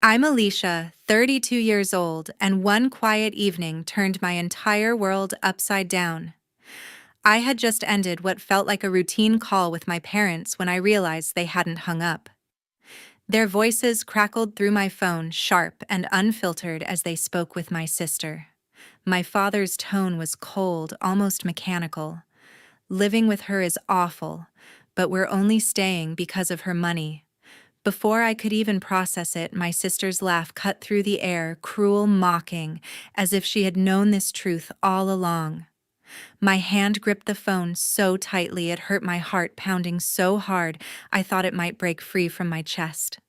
I'm Alicia, 32 years old, and one quiet evening turned my entire world upside down. I had just ended what felt like a routine call with my parents when I realized they hadn't hung up. Their voices crackled through my phone, sharp and unfiltered as they spoke with my sister. My father's tone was cold, almost mechanical. Living with her is awful, but we're only staying because of her money. Before I could even process it, my sister's laugh cut through the air, cruel, mocking, as if she had known this truth all along. My hand gripped the phone so tightly it hurt my heart pounding so hard I thought it might break free from my chest.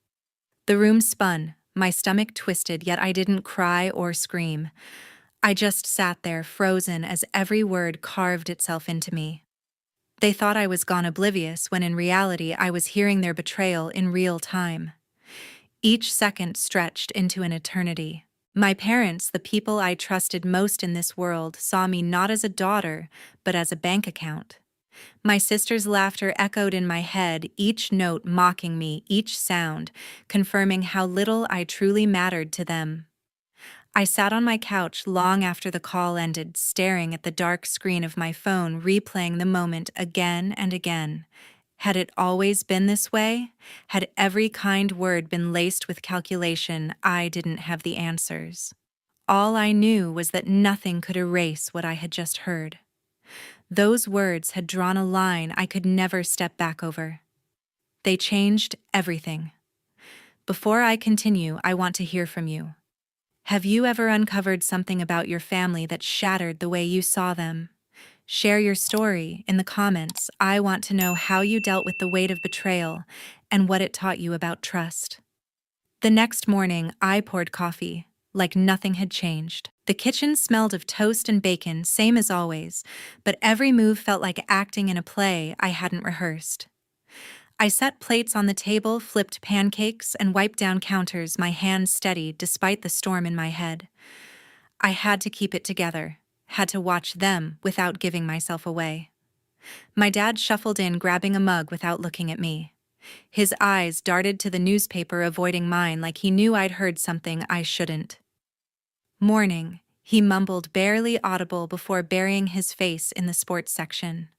The room spun, my stomach twisted, yet I didn't cry or scream. I just sat there, frozen as every word carved itself into me. They thought I was gone oblivious when in reality I was hearing their betrayal in real time. Each second stretched into an eternity. My parents, the people I trusted most in this world, saw me not as a daughter, but as a bank account. My sister's laughter echoed in my head, each note mocking me, each sound, confirming how little I truly mattered to them. I sat on my couch long after the call ended, staring at the dark screen of my phone, replaying the moment again and again. Had it always been this way? Had every kind word been laced with calculation? I didn't have the answers. All I knew was that nothing could erase what I had just heard. Those words had drawn a line I could never step back over. They changed everything. Before I continue, I want to hear from you. Have you ever uncovered something about your family that shattered the way you saw them? Share your story in the comments. I want to know how you dealt with the weight of betrayal and what it taught you about trust. The next morning, I poured coffee, like nothing had changed. The kitchen smelled of toast and bacon, same as always, but every move felt like acting in a play I hadn't rehearsed. I set plates on the table, flipped pancakes, and wiped down counters, my hands steady despite the storm in my head. I had to keep it together, had to watch them without giving myself away. My dad shuffled in, grabbing a mug without looking at me. His eyes darted to the newspaper, avoiding mine like he knew I'd heard something I shouldn't. Morning, he mumbled, barely audible before burying his face in the sports section.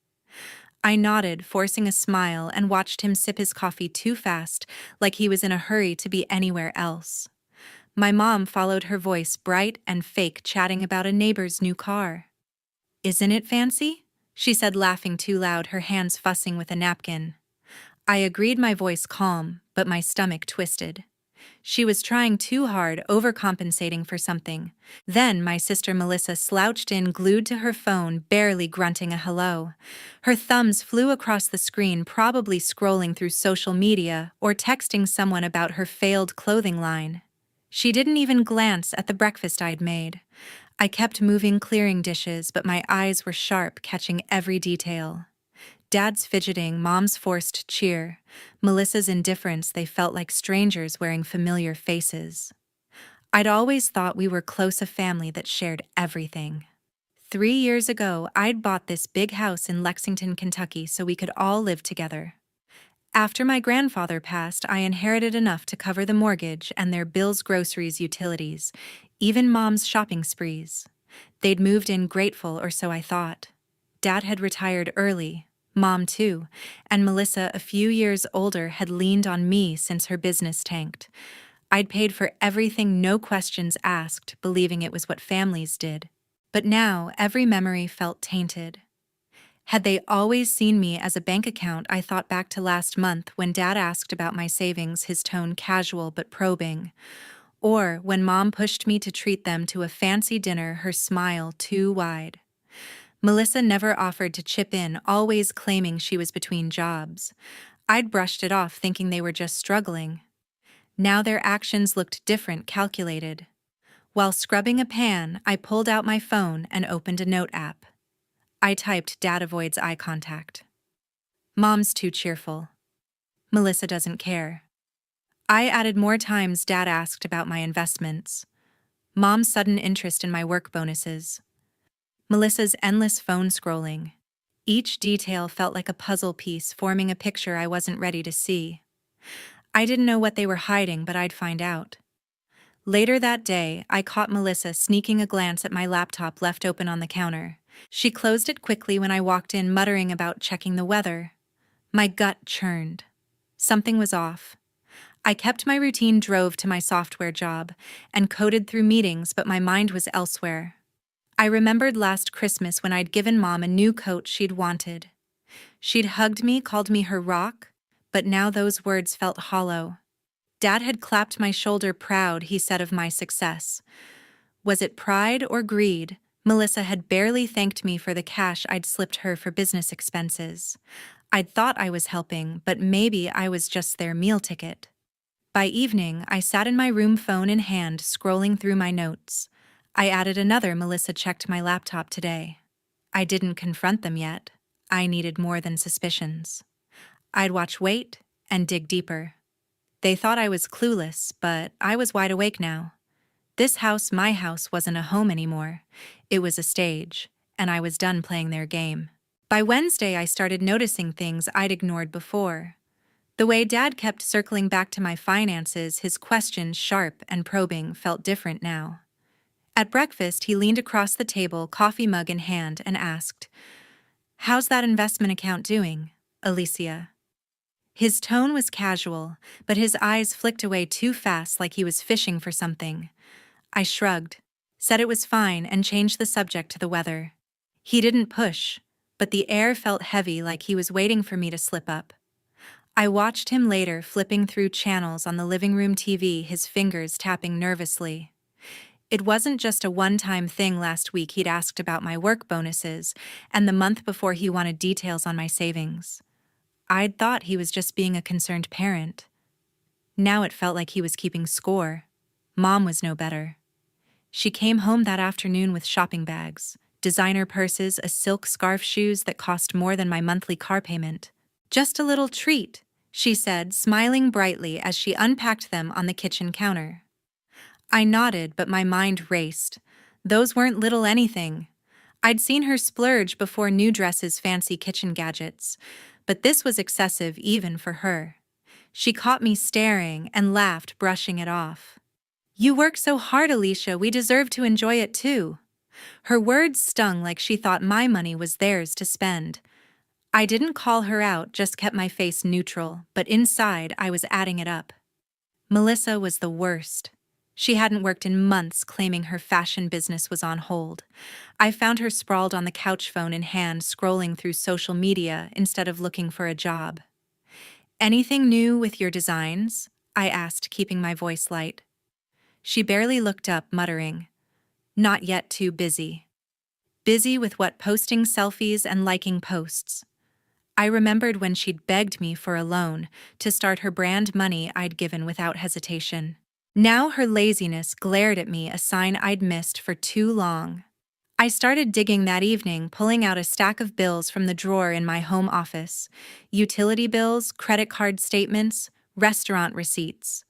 I nodded, forcing a smile, and watched him sip his coffee too fast, like he was in a hurry to be anywhere else. My mom followed, her voice bright and fake, chatting about a neighbor's new car. "Isn't it fancy?" she said, laughing too loud, her hands fussing with a napkin. I agreed, my voice calm, but my stomach twisted. She was trying too hard, overcompensating for something. Then my sister Melissa slouched in, glued to her phone, barely grunting a hello. Her thumbs flew across the screen, probably scrolling through social media or texting someone about her failed clothing line. She didn't even glance at the breakfast I'd made. I kept moving, clearing dishes, but my eyes were sharp, catching every detail. Dad's fidgeting, Mom's forced cheer, Melissa's indifference. They felt like strangers wearing familiar faces. I'd always thought we were close, a family that shared everything. 3 years ago, I'd bought this big house in Lexington, Kentucky, so we could all live together. After my grandfather passed, I inherited enough to cover the mortgage and their bills, groceries, utilities, even Mom's shopping sprees. They'd moved in grateful, or so I thought. Dad had retired early. Mom too, and Melissa, a few years older, had leaned on me since her business tanked. I'd paid for everything, no questions asked, believing it was what families did. But now, every memory felt tainted. Had they always seen me as a bank account? I thought back to last month when Dad asked about my savings, his tone casual but probing. Or when Mom pushed me to treat them to a fancy dinner, her smile too wide. Melissa never offered to chip in, always claiming she was between jobs. I'd brushed it off, thinking they were just struggling. Now their actions looked different, calculated. While scrubbing a pan, I pulled out my phone and opened a note app. I typed, "Dad avoids eye contact." "Mom's too cheerful." "Melissa doesn't care." I added more times. Dad asked about my investments. Mom's sudden interest in my work bonuses. Melissa's endless phone scrolling. Each detail felt like a puzzle piece, forming a picture I wasn't ready to see. I didn't know what they were hiding, but I'd find out. Later that day, I caught Melissa sneaking a glance at my laptop left open on the counter. She closed it quickly when I walked in, muttering about checking the weather. My gut churned. Something was off. I kept my routine, drove to my software job, and coded through meetings, but my mind was elsewhere. I remembered last Christmas when I'd given Mom a new coat she'd wanted. She'd hugged me, called me her rock, but now those words felt hollow. Dad had clapped my shoulder, proud, he said, of my success. Was it pride or greed? Melissa had barely thanked me for the cash I'd slipped her for business expenses. I'd thought I was helping, but maybe I was just their meal ticket. By evening, I sat in my room, phone in hand, scrolling through my notes. I added another: Melissa checked my laptop today. I didn't confront them yet. I needed more than suspicions. I'd wait, and dig deeper. They thought I was clueless, but I was wide awake now. This house, my house, wasn't a home anymore. It was a stage, and I was done playing their game. By Wednesday, I started noticing things I'd ignored before. The way Dad kept circling back to my finances, his questions, sharp and probing, felt different now. At breakfast, he leaned across the table, coffee mug in hand, and asked, "How's that investment account doing, Alicia?" His tone was casual, but his eyes flicked away too fast, like he was fishing for something. I shrugged, said it was fine, and changed the subject to the weather. He didn't push, but the air felt heavy, like he was waiting for me to slip up. I watched him later, flipping through channels on the living room TV, his fingers tapping nervously. It wasn't just a one-time thing. Last week he'd asked about my work bonuses, and the month before he wanted details on my savings. I'd thought he was just being a concerned parent. Now it felt like he was keeping score. Mom was no better. She came home that afternoon with shopping bags, designer purses, a silk scarf, shoes that cost more than my monthly car payment. "Just a little treat," she said, smiling brightly as she unpacked them on the kitchen counter. I nodded, but my mind raced. Those weren't little anything. I'd seen her splurge before: new dresses, fancy kitchen gadgets. But this was excessive even for her. She caught me staring and laughed, brushing it off. "You work so hard, Alicia. We deserve to enjoy it too." Her words stung, like she thought my money was theirs to spend. I didn't call her out, just kept my face neutral, but inside I was adding it up. Melissa was the worst. She hadn't worked in months, claiming her fashion business was on hold. I found her sprawled on the couch, phone in hand, scrolling through social media instead of looking for a job. "Anything new with your designs?" I asked, keeping my voice light. She barely looked up, muttering, "Not yet, too busy." Busy with what? Posting selfies and liking posts. I remembered when she'd begged me for a loan to start her brand. Money I'd given without hesitation. Now her laziness glared at me, a sign I'd missed for too long. I started digging that evening, pulling out a stack of bills from the drawer in my home office. Utility bills, credit card statements, restaurant receipts.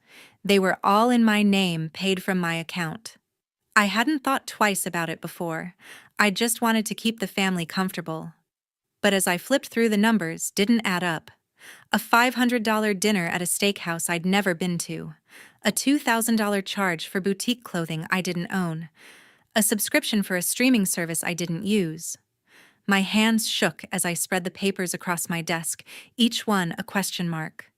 They were all in my name, paid from my account. I hadn't thought twice about it before. I just wanted to keep the family comfortable. But as I flipped through the numbers, didn't add up. A $500 dinner at a steakhouse I'd never been to. A $2,000 charge for boutique clothing I didn't own. A subscription for a streaming service I didn't use. My hands shook as I spread the papers across my desk, each one a question mark.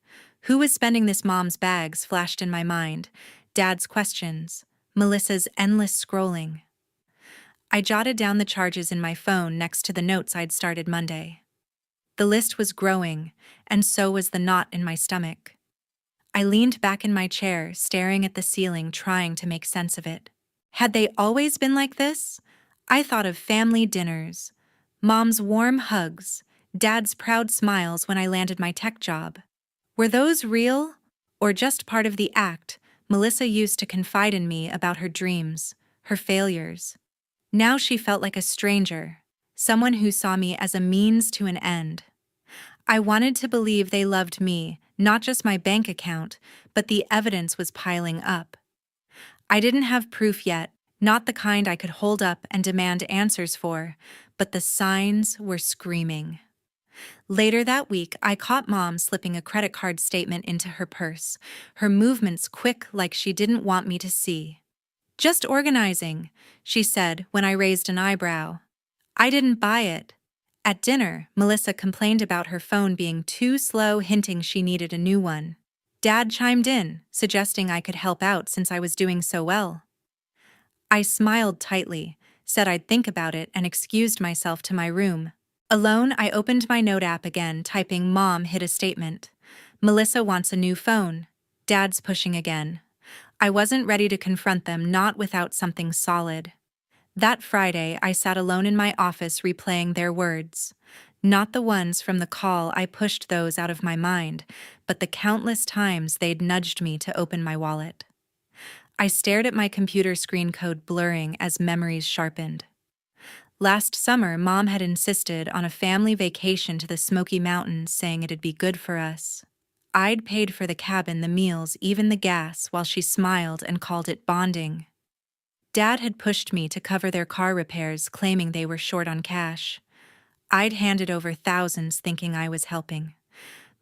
Who was spending this? Mom's bags flashed in my mind. Dad's questions. Melissa's endless scrolling. I jotted down the charges in my phone next to the notes I'd started Monday. The list was growing, and so was the knot in my stomach. I leaned back in my chair, staring at the ceiling, trying to make sense of it. Had they always been like this? I thought of family dinners, Mom's warm hugs, Dad's proud smiles when I landed my tech job. Were those real, or just part of the act Melissa used to confide in me about her dreams, her failures? Now she felt like a stranger, someone who saw me as a means to an end. I wanted to believe they loved me, not just my bank account, but the evidence was piling up. I didn't have proof yet, not the kind I could hold up and demand answers for, but the signs were screaming. Later that week, I caught Mom slipping a credit card statement into her purse, her movements quick like she didn't want me to see. "Just organizing," she said when I raised an eyebrow. I didn't buy it. At dinner, Melissa complained about her phone being too slow, hinting she needed a new one. Dad chimed in, suggesting I could help out since I was doing so well. I smiled tightly, said I'd think about it, and excused myself to my room. Alone, I opened my note app again, typing "Mom hit a statement. Melissa wants a new phone. Dad's pushing again." I wasn't ready to confront them, not without something solid. That Friday, I sat alone in my office replaying their words. Not the ones from the call, I pushed those out of my mind, but the countless times they'd nudged me to open my wallet. I stared at my computer screen, code blurring as memories sharpened. Last summer, Mom had insisted on a family vacation to the Smoky Mountains, saying it'd be good for us. I'd paid for the cabin, the meals, even the gas, while she smiled and called it bonding. Dad had pushed me to cover their car repairs, claiming they were short on cash. I'd handed over thousands, thinking I was helping.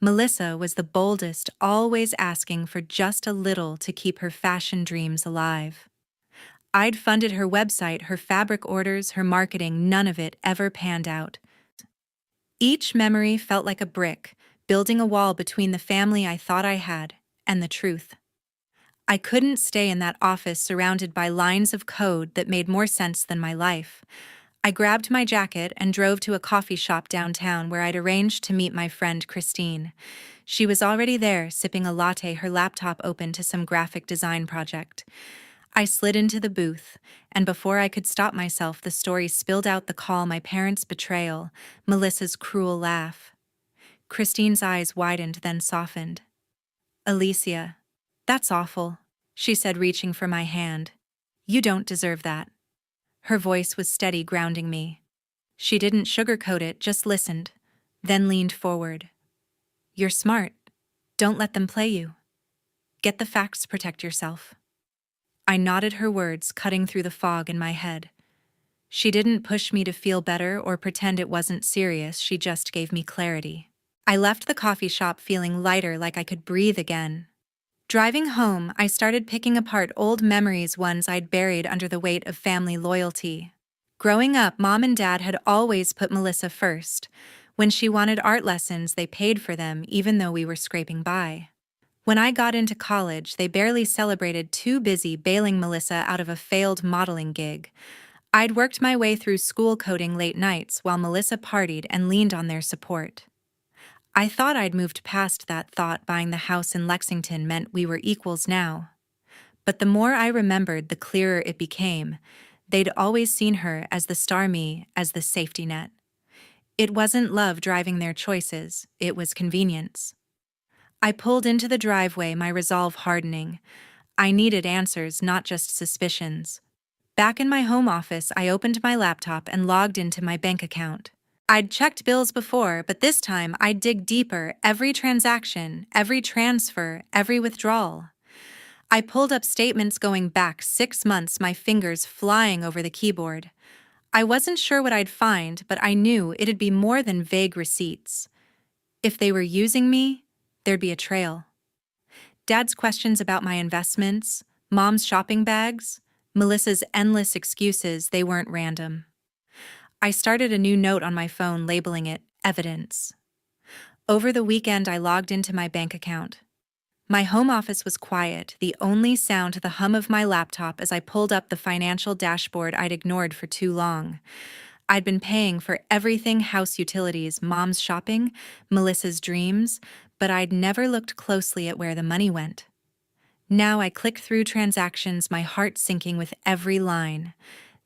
Melissa was the boldest, always asking for just a little to keep her fashion dreams alive. I'd funded her website, her fabric orders, her marketing, none of it ever panned out. Each memory felt like a brick, building a wall between the family I thought I had and the truth. I couldn't stay in that office surrounded by lines of code that made more sense than my life. I grabbed my jacket and drove to a coffee shop downtown where I'd arranged to meet my friend Christine. She was already there, sipping a latte, her laptop open to some graphic design project. I slid into the booth, and before I could stop myself, the story spilled out: the call, my parents' betrayal, Melissa's cruel laugh. Christine's eyes widened, then softened. "Alicia, that's awful," she said, reaching for my hand. "You don't deserve that." Her voice was steady, grounding me. She didn't sugarcoat it, just listened, then leaned forward. "You're smart. Don't let them play you. Get the facts, protect yourself." I nodded, her words cutting through the fog in my head. She didn't push me to feel better or pretend it wasn't serious, she just gave me clarity. I left the coffee shop feeling lighter, like I could breathe again. Driving home, I started picking apart old memories, ones I'd buried under the weight of family loyalty. Growing up, Mom and Dad had always put Melissa first. When she wanted art lessons, they paid for them, even though we were scraping by. When I got into college, they barely celebrated, too busy bailing Melissa out of a failed modeling gig. I'd worked my way through school, coding late nights while Melissa partied and leaned on their support. I thought I'd moved past that thought. Buying the house in Lexington meant we were equals now. But the more I remembered, the clearer it became. They'd always seen her as the star, me as the safety net. It wasn't love driving their choices, it was convenience. I pulled into the driveway, my resolve hardening. I needed answers, not just suspicions. Back in my home office, I opened my laptop and logged into my bank account. I'd checked bills before, but this time I'd dig deeper: every transaction, every transfer, every withdrawal. I pulled up statements going back 6 months, my fingers flying over the keyboard. I wasn't sure what I'd find, but I knew it'd be more than vague receipts. If they were using me, there'd be a trail. Dad's questions about my investments, Mom's shopping bags, Melissa's endless excuses, they weren't random. I started a new note on my phone, labeling it evidence. Over the weekend, I logged into my bank account. My home office was quiet, the only sound the hum of my laptop as I pulled up the financial dashboard I'd ignored for too long. I'd been paying for everything: house, utilities, Mom's shopping, Melissa's dreams, but I'd never looked closely at where the money went. Now I clicked through transactions, my heart sinking with every line.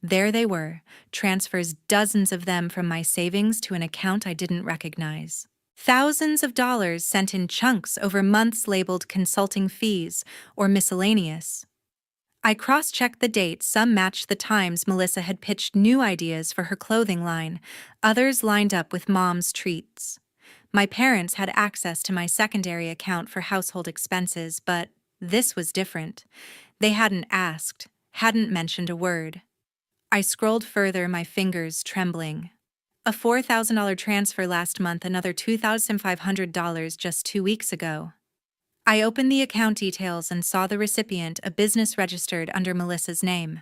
There they were, transfers, dozens of them, from my savings to an account I didn't recognize. Thousands of dollars sent in chunks over months, labeled consulting fees or miscellaneous. I cross-checked the dates. Some matched the times Melissa had pitched new ideas for her clothing line, others lined up with Mom's treats. My parents had access to my secondary account for household expenses, but this was different. They hadn't asked, hadn't mentioned a word. I scrolled further, my fingers trembling. A $4,000 transfer last month, another $2,500 just 2 weeks ago. I opened the account details and saw the recipient, a business registered under Melissa's name.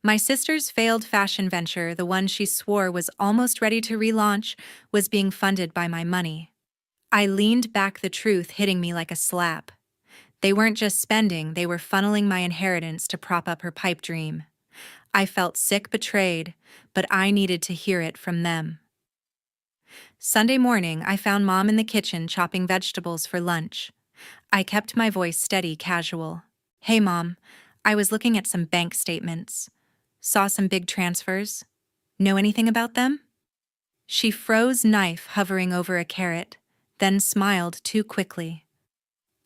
My sister's failed fashion venture, the one she swore was almost ready to relaunch, was being funded by my money. I leaned back, the truth hitting me like a slap. They weren't just spending, they were funneling my inheritance to prop up her pipe dream. I felt sick, betrayed, but I needed to hear it from them. Sunday morning, I found Mom in the kitchen chopping vegetables for lunch. I kept my voice steady, casual. "Hey, Mom, I was looking at some bank statements. Saw some big transfers. Know anything about them?" She froze, knife hovering over a carrot, then smiled too quickly.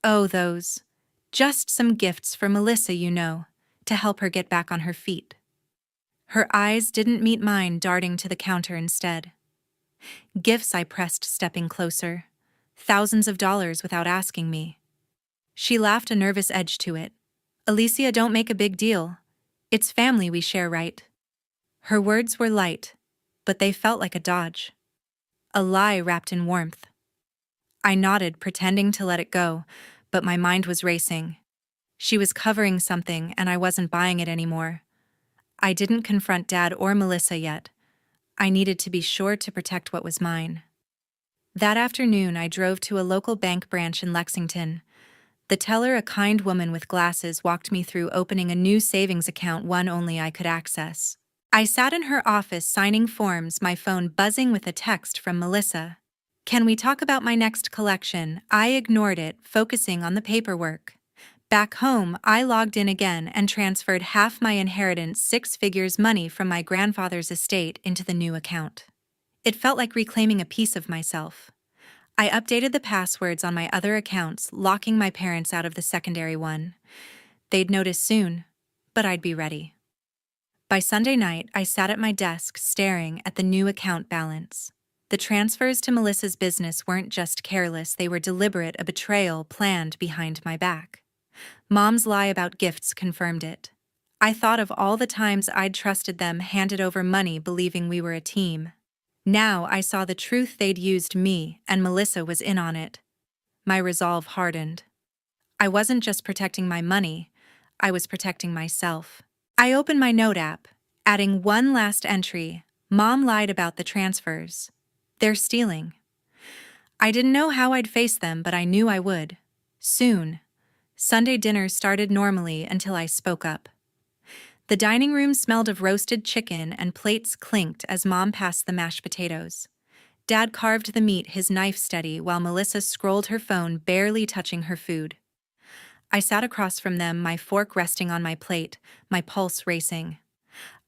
"Oh, those. Just some gifts for Melissa, to help her get back on her feet." Her eyes didn't meet mine, darting to the counter instead. "Gifts," I pressed, stepping closer. "Thousands of dollars without asking me." She laughed, a nervous edge to it. "Alicia, don't make a big deal. It's family we share, right?" Her words were light, but they felt like a dodge. A lie wrapped in warmth. I nodded, pretending to let it go, but my mind was racing. She was covering something, and I wasn't buying it anymore. I didn't confront Dad or Melissa yet. I needed to be sure to protect what was mine. That afternoon, I drove to a local bank branch in Lexington. The teller, a kind woman with glasses, walked me through opening a new savings account, one only I could access. I sat in her office signing forms, my phone buzzing with a text from Melissa. "Can we talk about my next collection?" I ignored it, focusing on the paperwork. Back home, I logged in again and transferred half my inheritance, 6 figures money from my grandfather's estate, into the new account. It felt like reclaiming a piece of myself. I updated the passwords on my other accounts, locking my parents out of the secondary one. They'd notice soon, but I'd be ready. By Sunday night, I sat at my desk staring at the new account balance. The transfers to Melissa's business weren't just careless, they were deliberate, a betrayal planned behind my back. Mom's lie about gifts confirmed it. I thought of all the times I'd trusted them, handed over money believing we were a team. Now I saw the truth: they'd used me, and Melissa was in on it. My resolve hardened. I wasn't just protecting my money, I was protecting myself. I opened my note app, adding one last entry: "Mom lied about the transfers. They're stealing." I didn't know how I'd face them, but I knew I would. Soon. Sunday dinner started normally until I spoke up. The dining room smelled of roasted chicken, and plates clinked as Mom passed the mashed potatoes. Dad carved the meat, his knife steady, while Melissa scrolled her phone, barely touching her food. I sat across from them, my fork resting on my plate, my pulse racing.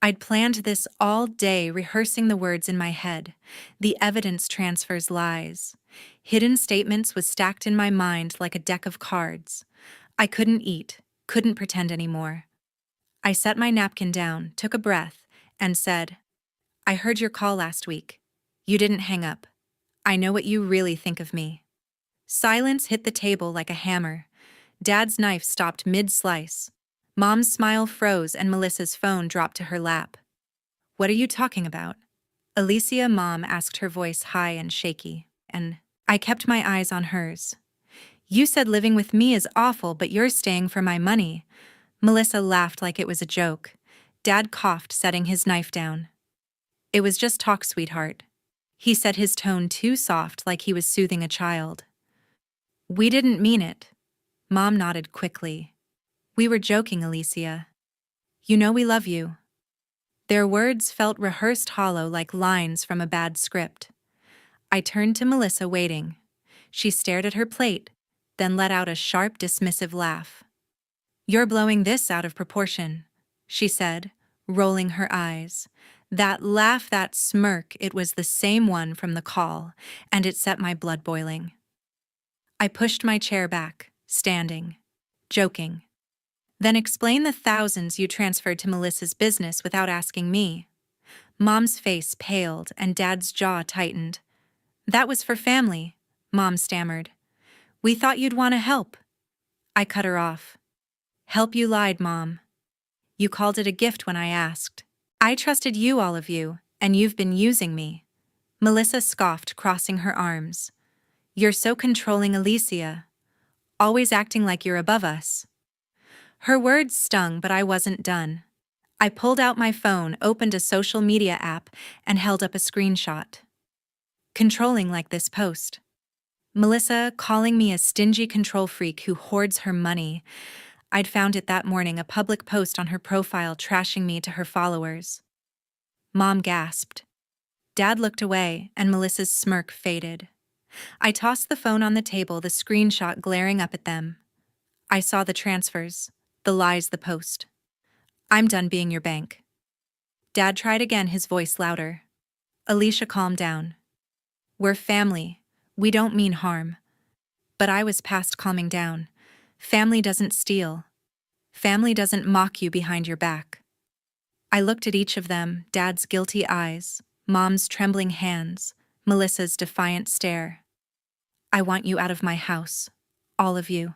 I'd planned this all day, rehearsing the words in my head. The evidence transfers, lies. Hidden statements was stacked in my mind like a deck of cards. I couldn't eat, couldn't pretend anymore. I set my napkin down, took a breath, and said, "I heard your call last week. You didn't hang up. I know what you really think of me." Silence hit the table like a hammer. Dad's knife stopped mid-slice. Mom's smile froze, and Melissa's phone dropped to her lap. "What are you talking about?" "Alicia," Mom asked, her voice high and shaky, and I kept my eyes on hers. "You said living with me is awful, but you're staying for my money." Melissa laughed like it was a joke. Dad coughed, setting his knife down. "It was just talk, sweetheart," he said, his tone too soft, like he was soothing a child. "We didn't mean it." Mom nodded quickly. "We were joking, Alicia. You know we love you." Their words felt rehearsed, hollow, like lines from a bad script. I turned to Melissa, waiting. She stared at her plate, then let out a sharp, dismissive laugh. "You're blowing this out of proportion," she said, rolling her eyes. That laugh, that smirk, it was the same one from the call, and it set my blood boiling. I pushed my chair back, standing, joking. "Then explain the thousands you transferred to Melissa's business without asking me." Mom's face paled and Dad's jaw tightened. "That was for family," Mom stammered. "We thought you'd want to help." I cut her off. "Help? You lied, Mom. You called it a gift when I asked. I trusted you, all of you, And you've been using me. Melissa scoffed, crossing her arms. You're so controlling, Alicia. Always acting like you're above us. Her words stung, but I wasn't done. I pulled out my phone, opened a social media app, and held up a screenshot. Controlling like this post. Melissa calling me a stingy control freak who hoards her money. I'd found it that morning, a public post on her profile trashing me to her followers. Mom gasped. Dad looked away, and Melissa's smirk faded. I tossed the phone on the table, the screenshot glaring up at them. I saw the transfers, the lies, the post. I'm done being your bank. Dad tried again, his voice louder. Alicia, calm down. We're family. We don't mean harm. But I was past calming down. Family doesn't steal. Family doesn't mock you behind your back. I looked at each of them, Dad's guilty eyes, Mom's trembling hands, Melissa's defiant stare. I want you out of my house. All of you.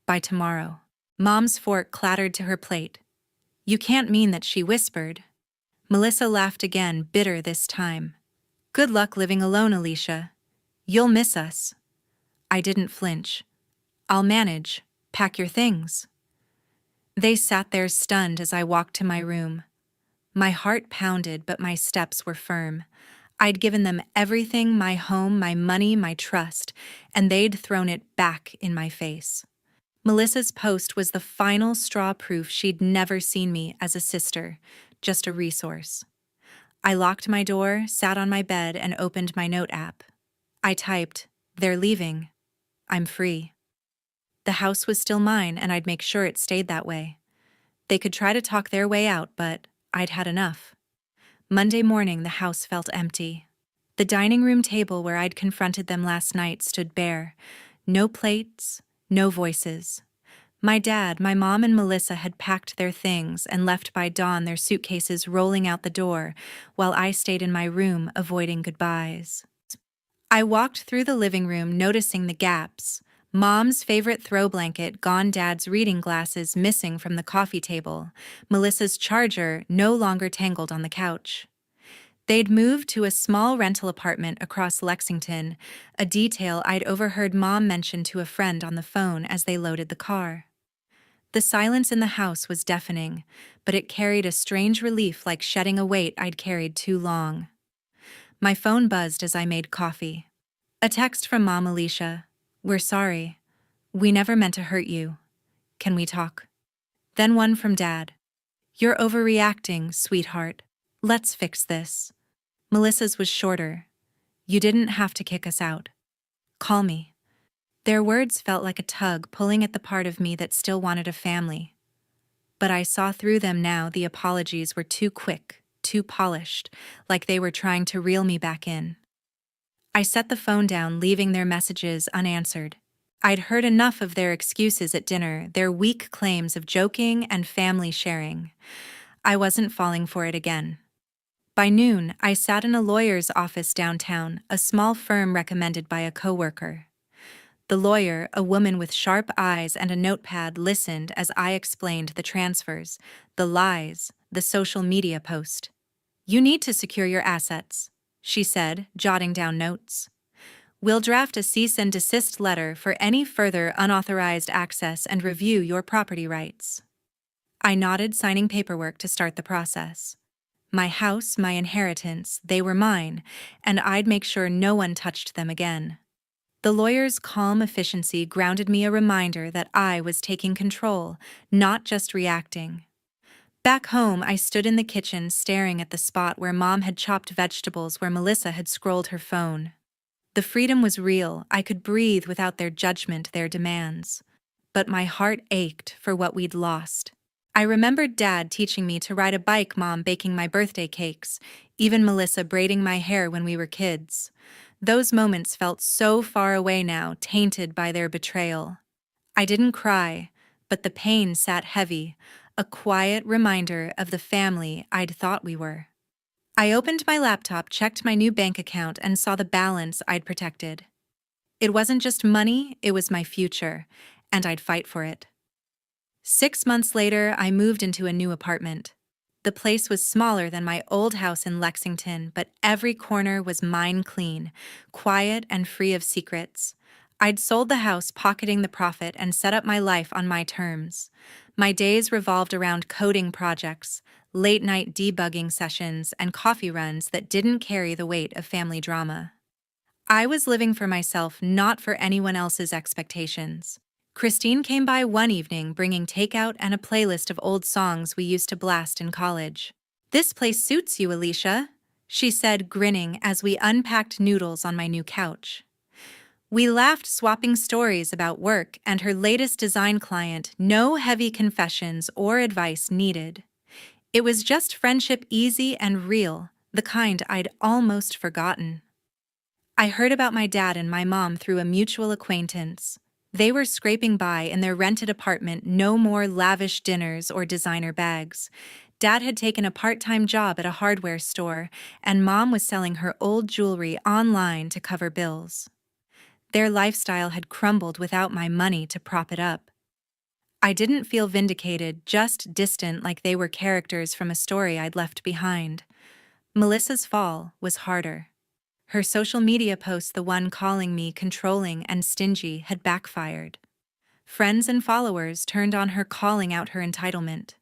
By tomorrow. Mom's fork clattered to her plate. You can't mean that, she whispered. Melissa laughed again, bitter this time. Good luck living alone, Alicia. You'll miss us. I didn't flinch. I'll manage. Pack your things. They sat there stunned as I walked to my room. My heart pounded, but my steps were firm. I'd given them everything, my home, my money, my trust, and they'd thrown it back in my face. Melissa's post was the final straw, proof she'd never seen me as a sister, just a resource. I locked my door, sat on my bed, and opened my note app. I typed, "They're leaving. I'm free." The house was still mine, and I'd make sure it stayed that way. They could try to talk their way out, but I'd had enough. Monday morning, the house felt empty. The dining room table where I'd confronted them last night stood bare. No plates, no voices. My dad, my mom, and Melissa had packed their things and left by dawn, their suitcases rolling out the door, while I stayed in my room, avoiding goodbyes. I walked through the living room, noticing the gaps. Mom's favorite throw blanket gone, Dad's reading glasses missing from the coffee table, Melissa's charger no longer tangled on the couch. They'd moved to a small rental apartment across Lexington, a detail I'd overheard Mom mention to a friend on the phone as they loaded the car. The silence in the house was deafening, but it carried a strange relief, like shedding a weight I'd carried too long. My phone buzzed as I made coffee. A text from Mom. Alicia. We're sorry. We never meant to hurt you. Can we talk? Then one from Dad. You're overreacting, sweetheart. Let's fix this. Melissa's was shorter. You didn't have to kick us out. Call me. Their words felt like a tug pulling at the part of me that still wanted a family. But I saw through them now. The apologies were too quick, too polished, like they were trying to reel me back in. I set the phone down, leaving their messages unanswered. I'd heard enough of their excuses at dinner, their weak claims of joking and family sharing. I wasn't falling for it again. By noon, I sat in a lawyer's office downtown, a small firm recommended by a coworker. The lawyer, a woman with sharp eyes and a notepad, listened as I explained the transfers, the lies, the social media post. You need to secure your assets, she said, jotting down notes. We'll draft a cease and desist letter for any further unauthorized access and review your property rights. I nodded, signing paperwork to start the process. My house, my inheritance, they were mine, and I'd make sure no one touched them again. The lawyer's calm efficiency grounded me, a reminder that I was taking control, not just reacting. Back home, I stood in the kitchen staring at the spot where Mom had chopped vegetables, where Melissa had scrolled her phone. The freedom was real. I could breathe without their judgment, their demands. But my heart ached for what we'd lost. I remembered Dad teaching me to ride a bike, Mom baking my birthday cakes, even Melissa braiding my hair when we were kids. Those moments felt so far away now, tainted by their betrayal. I didn't cry, but the pain sat heavy, a quiet reminder of the family I'd thought we were. I opened my laptop, checked my new bank account, and saw the balance I'd protected. It wasn't just money, it was my future, and I'd fight for it. 6 months later, I moved into a new apartment. The place was smaller than my old house in Lexington, but every corner was mine clean, quiet and free of secrets. I'd sold the house, pocketing the profit, and set up my life on my terms. My days revolved around coding projects, late-night debugging sessions, and coffee runs that didn't carry the weight of family drama. I was living for myself, not for anyone else's expectations. Christine came by one evening bringing takeout and a playlist of old songs we used to blast in college. "This place suits you, Alicia," she said, grinning as we unpacked noodles on my new couch. We laughed, swapping stories about work and her latest design client, no heavy confessions or advice needed. It was just friendship, easy and real, the kind I'd almost forgotten. I heard about my dad and my mom through a mutual acquaintance. They were scraping by in their rented apartment, no more lavish dinners or designer bags. Dad had taken a part-time job at a hardware store, and Mom was selling her old jewelry online to cover bills. Their lifestyle had crumbled without my money to prop it up. I didn't feel vindicated, just distant, like they were characters from a story I'd left behind. Melissa's fall was harder. Her social media posts, the one calling me controlling and stingy, had backfired. Friends and followers turned on her, calling out her entitlement.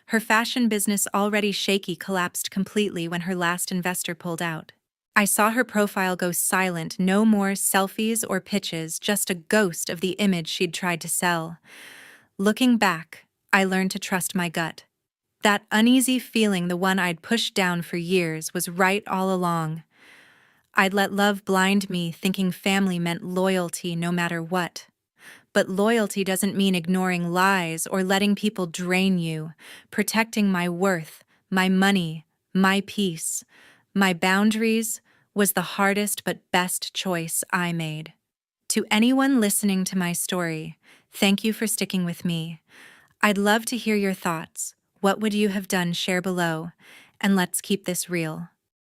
Her fashion business, already shaky, collapsed completely when her last investor pulled out. I saw her profile go silent, no more selfies or pitches, just a ghost of the image she'd tried to sell. Looking back, I learned to trust my gut. That uneasy feeling, the one I'd pushed down for years, was right all along. I'd let love blind me, thinking family meant loyalty no matter what. But loyalty doesn't mean ignoring lies or letting people drain you. Protecting my worth, my money, my peace, my boundaries was the hardest but best choice I made. To anyone listening to my story, thank you for sticking with me. I'd love to hear your thoughts. What would you have done? Share below, and let's keep this real.